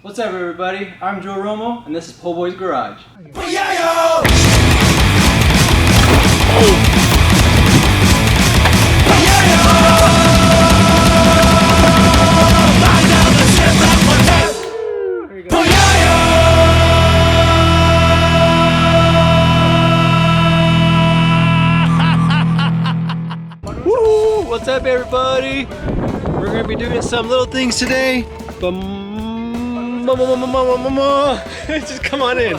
What's up, everybody? I'm Joe Romo, and this is POHBOYS Garage. Woo! What's up, everybody? We're gonna be doing some little things today. Just come on in.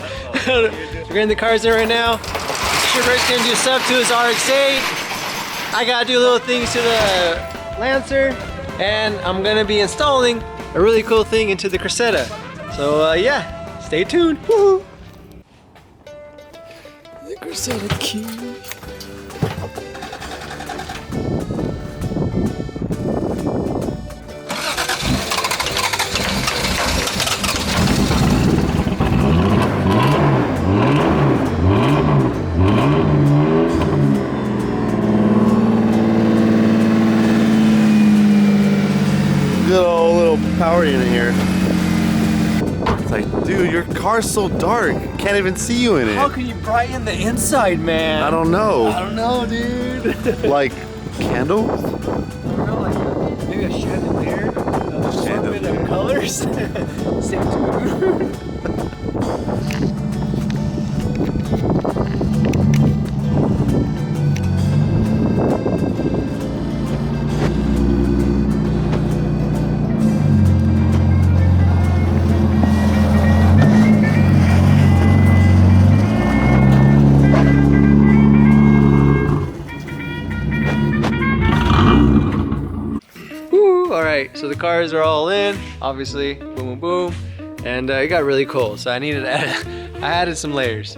We're getting the cars in right now. Shipwreck's gonna do stuff to his RX-8. I gotta do little things to the Lancer, and I'm gonna be installing a really cool thing into the Cressida. So yeah, stay tuned. Woo! The Cressida key. Power unit here. It's like, dude, your car's so dark. Can't even see you in it. How can you brighten the inside, man? I don't know. I don't know, dude. Like candles? I don't know, like maybe a chandelier. A assortment of colors. Stay tuned. Alright, so the cars are all in, obviously, boom, boom, boom, and it got really cold, so I needed to add, I added some layers.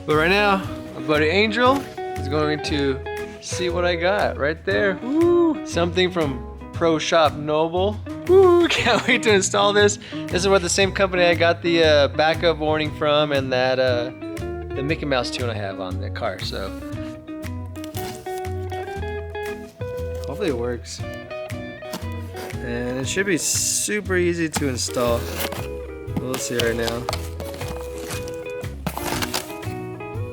But right now, my buddy Angel is going to see what I got right there. Woo! Something from Pro Shop Noble. Woo! Can't wait to install this. This is what the same company I got the backup warning from, and that the Mickey Mouse tune I have on the car, so hopefully it works. And it should be super easy to install. We'll see right now.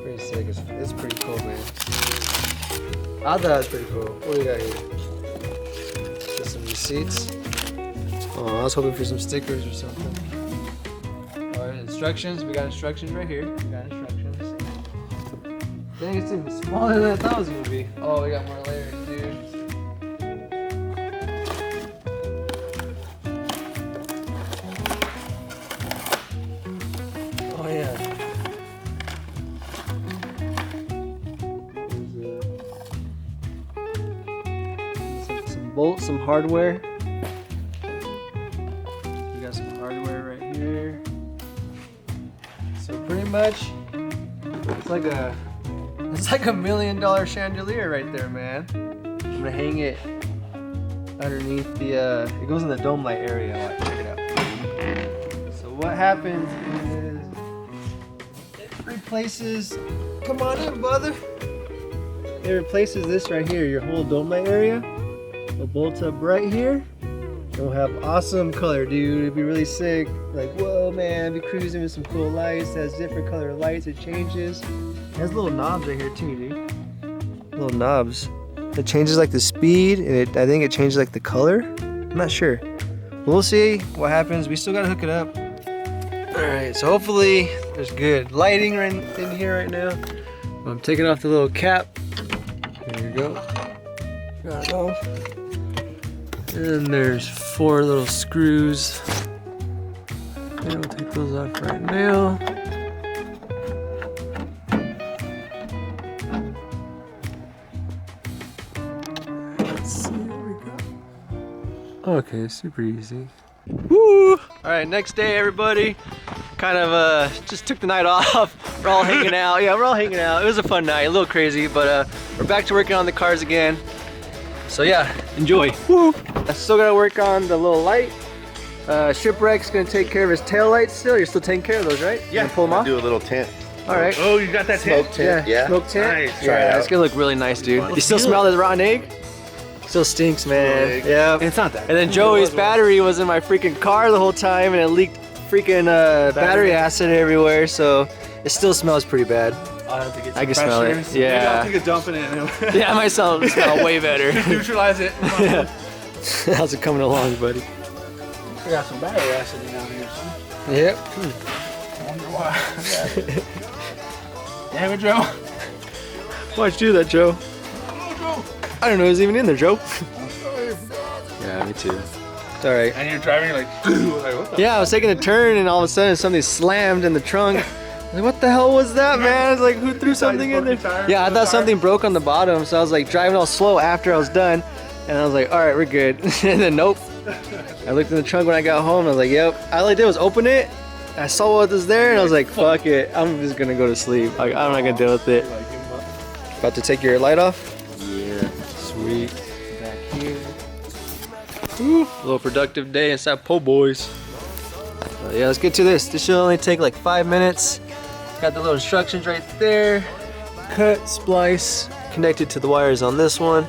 Pretty sick. It's pretty cool, man. I thought it was pretty cool. What do we got here? Just some receipts. Oh, I was hoping for some stickers or something. Alright, instructions. We got instructions right here. We got instructions. Dang, it's even smaller than I thought it was going to be. Oh, we got more layers, dude. Oh yeah. Some bolts, some hardware. We got some hardware right here. So pretty much, it's like a $1 million chandelier right there, man. I'm gonna hang it underneath the. It goes in the dome light area. Check it out. So what happens is it replaces. Come on in, brother. It replaces this right here, your whole dome light area. It'll bolt up right here. It'll have awesome color, dude. It'd be really sick. Like, whoa, man, be cruising with some cool lights. It has different color lights. It changes. It has little knobs right here too, dude. Little knobs. It changes like the speed, and I think it changes like the color. I'm not sure. We'll see what happens. We still gotta hook it up. All right, so hopefully there's good lighting right in here right now. I'm taking off the little cap. There you go. Got it off. And then there's 4 little screws. And we'll take those off right now. Let's see what we got. Okay, super easy. Woo! Alright, next day, everybody. Kind of just took the night off. We're all hanging out. Yeah, we're all hanging out. It was a fun night, a little crazy, but we're back to working on the cars again. So yeah, enjoy. Woo! I still gotta work on the little light. Shipwreck's gonna take care of his tail lights still. You're still taking care of those, right? Yeah. Pull them off? Do a little tint. All right. Oh, you got that Smoke tint? Yeah. Smoke tint? Nice. Try it out. It's gonna look really nice, dude. You still smell the rotten egg? Still stinks, man. Egg. Yeah. It's not that. And then Joey's battery was in my freaking car the whole time, and it leaked freaking battery acid everywhere, so it still smells pretty bad. I'll have to get I can smell it. Maybe Yeah. I'll take a dump in it. Yeah, it might smell way better. Neutralize it. Yeah. How's it coming along, buddy? We got some battery acid down here, son. Yep. I wonder why. Damn it, Joe. Why'd you do that, Joe? I don't know who's even in there, Joe. Yeah, me too. It's alright. And you're driving, you're like, what the? Yeah, I was taking a turn and all of a sudden something slammed in the trunk. I was like, what the hell was that, man? I was like, who threw something in there? Yeah, I thought something broke on the bottom, so I was like driving all slow after I was done. And I was like, alright, we're good. And then nope. I looked in the trunk when I got home and I was like, yep. All I did was open it. I saw what was there and I was like, fuck it. I'm just gonna go to sleep. Like, I'm not gonna deal with it. About to take your light off? Yeah. Sweet. Back here. Woo. A little productive day inside POHBOYS. Yeah, let's get to this. This should only take like 5 minutes. Got the little instructions right there. Cut, splice, connected to the wires on this one.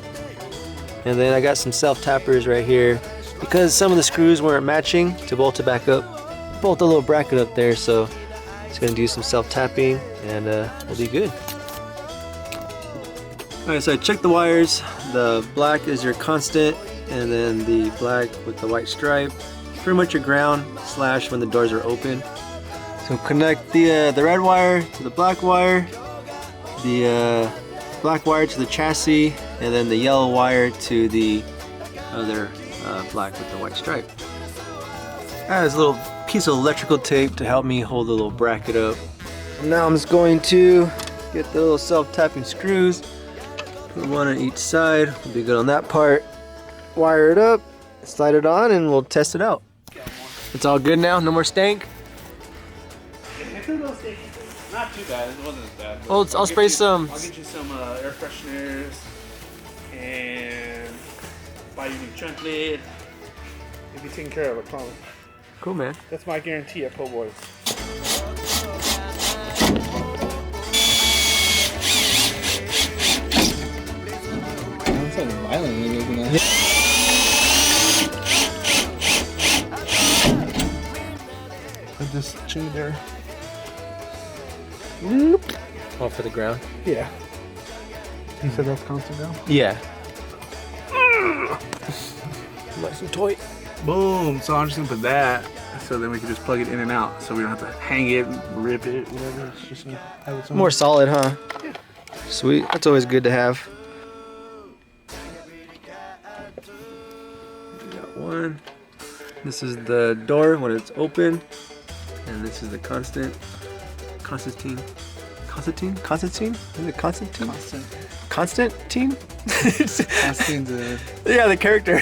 And then I got some self-tappers right here. Because some of the screws weren't matching to bolt it back up. Bolt the little bracket up there, so it's gonna do some self-tapping and we'll be good. Alright, so I checked the wires. The black is your constant, and then the black with the white stripe. Pretty much your ground / when the doors are open. So connect the red wire to the black wire, the black wire to the chassis, and then the yellow wire to the other black with the white stripe. There's a little piece of electrical tape to help me hold the little bracket up. Now I'm just going to get the little self-tapping screws. Put one on each side. We'll be good on that part. Wire it up, slide it on, and we'll test it out. It's all good now. No more stank. Not too bad. It wasn't as bad. Well, I'll spray some. I'll get you some air fresheners and buy you a new trunk lid. You'll be taken care of, I promise. Cool, man. That's my guarantee at POHBOYS. Sounds like violently moving on. Put this Chandelier. Oh, for the ground? Yeah. You said that's constant now? Yeah. Like some toy. Boom. So I'm just gonna put that so then we can just plug it in and out so we don't have to hang it, rip it, whatever. It's just gonna have its own. More solid, huh? Yeah. Sweet. That's always good to have. We got one. This is the door when it's open, and this is the Constantine? Is it Constantine? Constantine? Yeah, the character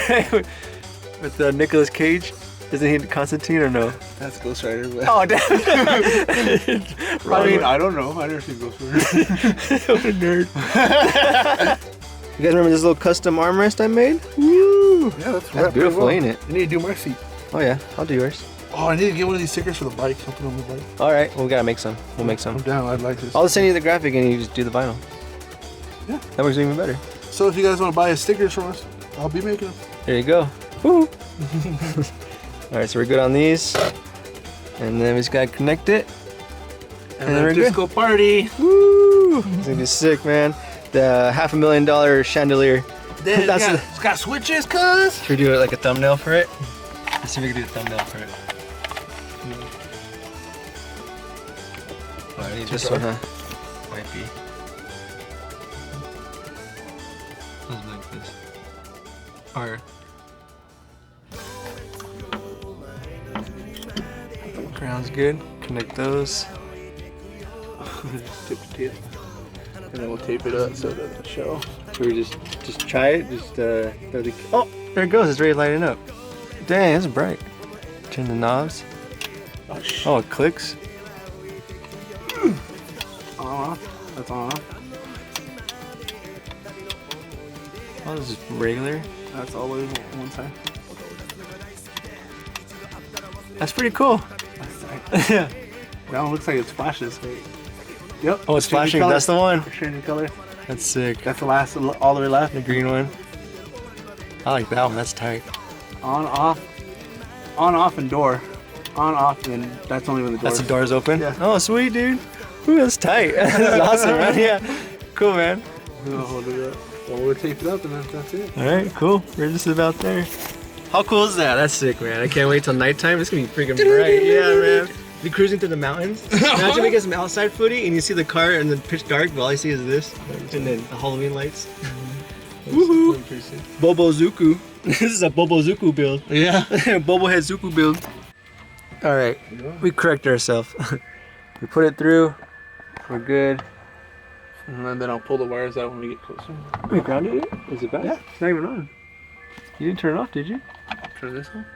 with Nicolas Cage. Isn't he Constantine or no? That's Ghost Rider. But Oh damn! I mean, I don't know. I never seen Ghost Rider. What a nerd. You guys remember this little custom armrest I made? Woo! Yeah, That's beautiful, ain't it? I need to do my seat. Oh yeah, I'll do yours. Oh, I need to get one of these stickers for the bike. Something on the bike. All right, well, we gotta make some. We'll make some. I'm down. I'd like this. I'll just send you the graphic and you just do the vinyl. Yeah. That works even better. So if you guys want to buy stickers from us, I'll be making them. There you go. Woo! All right, so we're good on these, and then we just gotta connect it, And then then we're disco party. Woo! It's gonna be sick, man. The $500,000 chandelier. It's got switches, cuz. Should we do it like a thumbnail for it? Let's see if we can do a thumbnail for it. Oh, I need this one, huh? Might be. Something like this. Or. Ground's good. Connect those. Tip to tip. And then we'll tape it up so it doesn't show. Should we just try it? Just throw the. Oh, there it goes. It's ready to lighting up. Dang, it's bright. Turn the knobs. Oh, it clicks. On. That's on. Oh, this is regular. That's all the way one side. That's pretty cool. Yeah. That one looks like it's flashes. Yep. Oh, it's flashing. Color. That's the one. Changing color. That's sick. That's the last, all the way left. The green one. I like that one. That's tight. On, off, and door. On, off, and that's only when the That's the door's open? Yeah. Oh, sweet, dude. Ooh, that's tight. That's awesome, man. Yeah. Cool, man. We'll hold it up. Well, we'll tape it up and that's it. All right, cool. We're just about there. How cool is that? That's sick, man. I can't wait till nighttime. It's gonna be freaking bright. Yeah, man. Be cruising through the mountains. Imagine we get some outside footy and you see the car and the pitch dark, but all I see is this. And then the Halloween lights. Woohoo! Bobozuku. This is a Bobozuku build. Yeah. Bobohead Zuku build. All right, we correct ourselves. We put it through. We're good. And then I'll pull the wires out when we get closer. We grounded it? Is it back? Yeah. It's not even on. You didn't turn it off, did you? Turn this on.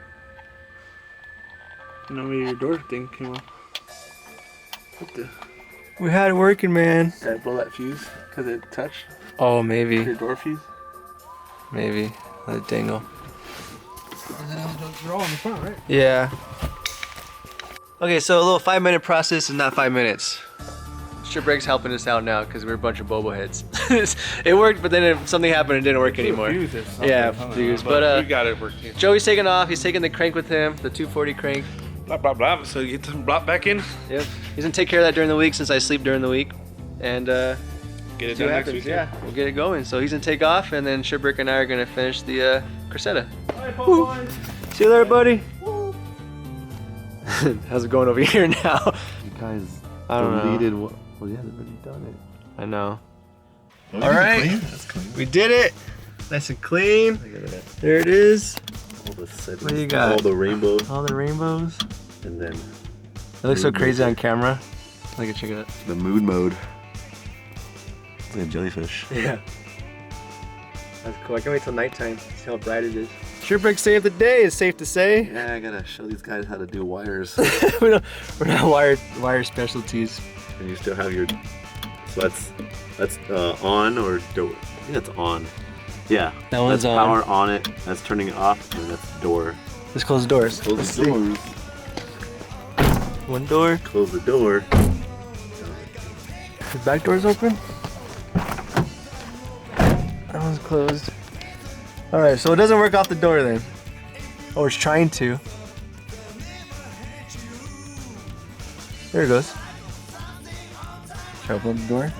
No, maybe your door thing came off. What the? We had it working, man. Did I blow that fuse because it touched Oh, maybe. your door fuse? Maybe. Let it dangle. They're all in the front, right? Yeah. Okay, so a little 5-minute process is not 5 minutes. Shipwreck's helping us out now because we're a bunch of bobo heads. It worked, but then something happened and it didn't work anymore. Yeah, fuse. But we got it working. Joey's taking off. He's taking the crank with him, the 240 crank. Blah blah blah. So you get the block back in. Yep. He's gonna take care of that during the week since I sleep during the week, and Get it see done what next happens. week. Yeah, we'll get it going. So he's gonna take off, and then Shipwreck and I are gonna finish the Cressida. Bye, boys. See you later, buddy. How's it going over here now? You guys I don't know. deleted what? Well, yeah, they've already done it. I know. Oh, All right. clean? That's clean. We did it. Nice and clean. Look at that. There it is. All the settings, What do you got? all the rainbows, All the rainbows. and then It looks so crazy on camera. Look at check it out. the mood mode. It's like a jellyfish. Yeah. That's cool. I can't wait till nighttime. See how bright it is. Shipwreck saved the day, it's safe to say. Yeah, I gotta show these guys how to do wires. We're not wire specialties. And you still have your. So that's on or door. I think that's on. Yeah. That one's that's on. Power on it. That's turning it off, and that's door. Let's close the doors. Close the doors. One door. Close the door. The back door's open. That one's closed. All right, so it doesn't work off the door then. Or it's trying to. There it goes. Try to open the door.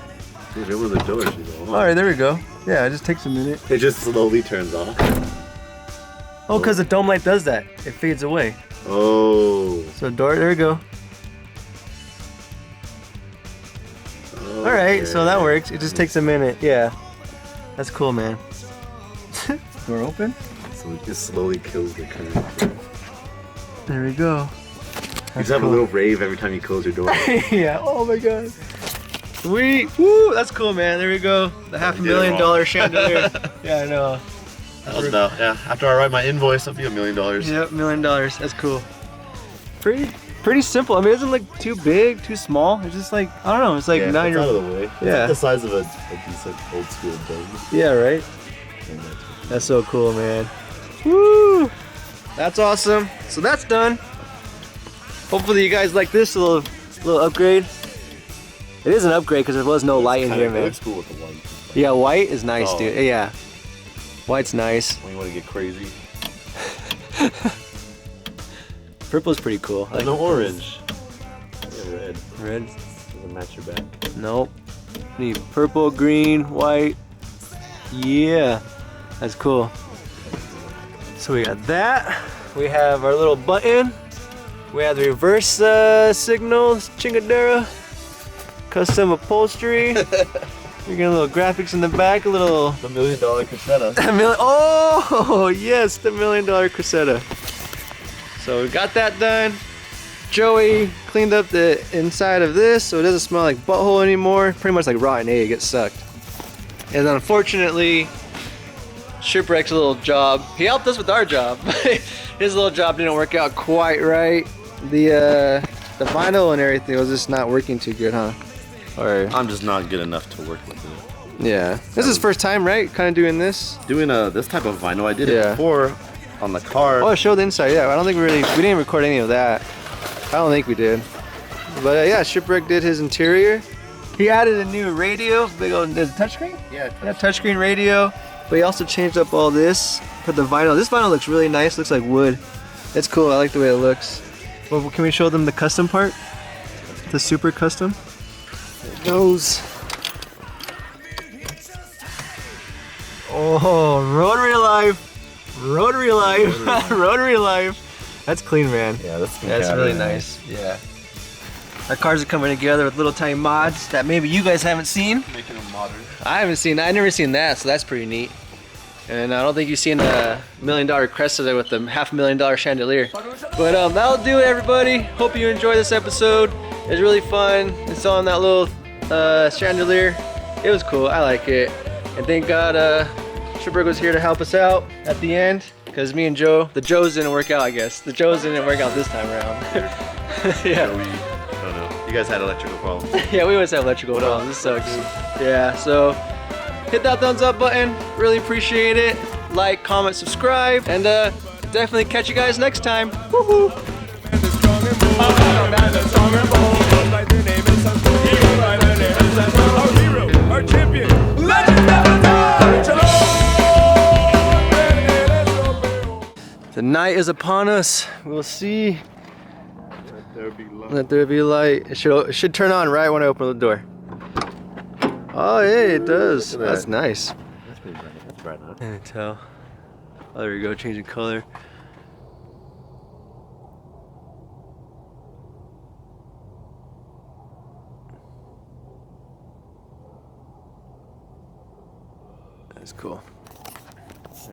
Dude, open the door. She's on. All right, there we go. Yeah, it just takes a minute. It just slowly turns off. Oh, because the dome light does that. It fades away. Oh. So door, there we go. All right, so that works. It just takes a minute. Yeah, that's cool, man. Door open. So it just slowly kills the current. There we go. You just have a little rave every time you close your door. Yeah. Oh my god. Sweet. Woo. That's cool, man. There we go. The $500,000 chandelier. Yeah, I know. That was about, yeah. After I write my invoice, it'll be $1 million. Yep, $1 million. That's cool. Pretty simple. I mean, it doesn't look too big, too small. It's just like, I don't know. It's like Yeah, not it's your. out of the way. It's Yeah. like the size of a decent old school dome. Yeah, right. That's so cool, man. Woo! That's awesome. So that's done. Hopefully you guys like this little upgrade. It is an upgrade because there was no light in here, It man. looks cool with the white. Yeah, white is nice, Oh. dude. Yeah, white's nice. When you want to get crazy. Purple's pretty cool. I There's no orange. Yeah, red. red. Doesn't match your back. Nope. Need purple, green, white. Yeah, that's cool. So we got that. We have our little button. We have the reverse signals, chingadera. Custom upholstery. We got a little graphics in the back, a little. The $1 million Cressida. Oh yes, the $1 million Cressida. So we got that done. Joey cleaned up the inside of this so it doesn't smell like butthole anymore. Pretty much like rotten egg, it gets sucked. And unfortunately, Shipwreck's little job, he helped us with our job, but his little job didn't work out quite right. The vinyl and everything was just not working too good, huh? Or I'm just not good enough to work with it. yeah, this is his first time, right? Kind of doing this. Doing this type of vinyl, I did Yeah. it before on the car. Oh, show the inside. Yeah, I don't think we didn't record any of that. I don't think we did. But yeah, Shipwreck did his interior. He added a new radio, big old touchscreen. Yeah. Yeah, touchscreen radio. But he also changed up all this. Put the vinyl. This vinyl looks really nice. Looks like wood. It's cool. I like the way it looks. Well, can we show them the custom part? The super custom? There it goes. Oh, rotary life. Rotary life. Rotary life. That's clean, man. Yeah, that's really nice. Yeah. Our cars are coming together with little tiny mods that maybe you guys haven't seen. Making them modern. I've never seen that, so that's pretty neat. And I don't think you've seen the $1 million Cressida with the $500,000 chandelier. But that'll do it, everybody. Hope you enjoyed this episode. It was really fun installing that little chandelier. It was cool. I like it. And thank God Schubert was here to help us out at the end, because me and Joe, the Joes didn't work out, I guess. The Joes didn't work out this time around. Yeah. I don't know. You guys had electrical problems. Yeah, we always have electrical problems. This sucks. Yeah, so hit that thumbs up button. Really appreciate it. Like, comment, subscribe, and definitely catch you guys next time. Woohoo! Our champion, legend never dies. The night is upon us. We'll see. Let there be love. Let there be light. It should turn on right when I open the door. Oh, yeah, it does. Look at that. That's nice. That's pretty bright. That's bright, huh? Can't tell. Oh, there we go, changing color. That's cool.